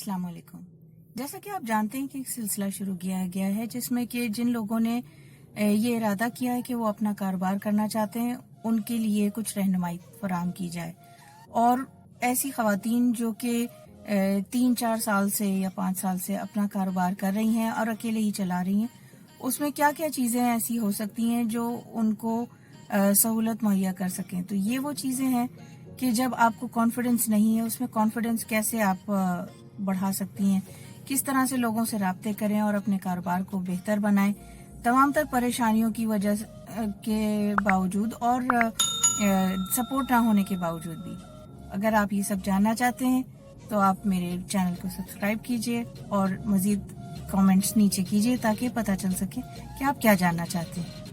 अस्सलाम वालेकुम। जैसा कि आप जानते हैं कि एक सिलसिला शुरू किया गया है जिसमें कि जिन लोगों ने ये इरादा किया है कि वो अपना कारोबार करना चाहते हैं उनके लिए कुछ रहनुमाई फराहम की जाए, और ऐसी खवातीन जो कि 3-4 साल से या 5 साल से अपना कारोबार कर रही हैं और अकेले ही चला रही हैं, उसमें क्या क्या चीज़ें ऐसी हो सकती हैं जो उनको सहूलत मुहैया कर सकें। तो ये वो चीज़ें हैं कि जब आपको कॉन्फिडेंस नहीं है, उसमें कॉन्फिडेंस कैसे आप बढ़ा सकती हैं, किस तरह से लोगों से राब्ते करें और अपने कारोबार को बेहतर बनाएं, तमाम तर परेशानियों की वजह के बावजूद और सपोर्ट ना होने के बावजूद भी। अगर आप ये सब जानना चाहते हैं तो आप मेरे चैनल को सब्सक्राइब कीजिए और मज़ीद कमेंट्स नीचे कीजिए ताकि पता चल सके कि आप क्या जानना चाहते हैं।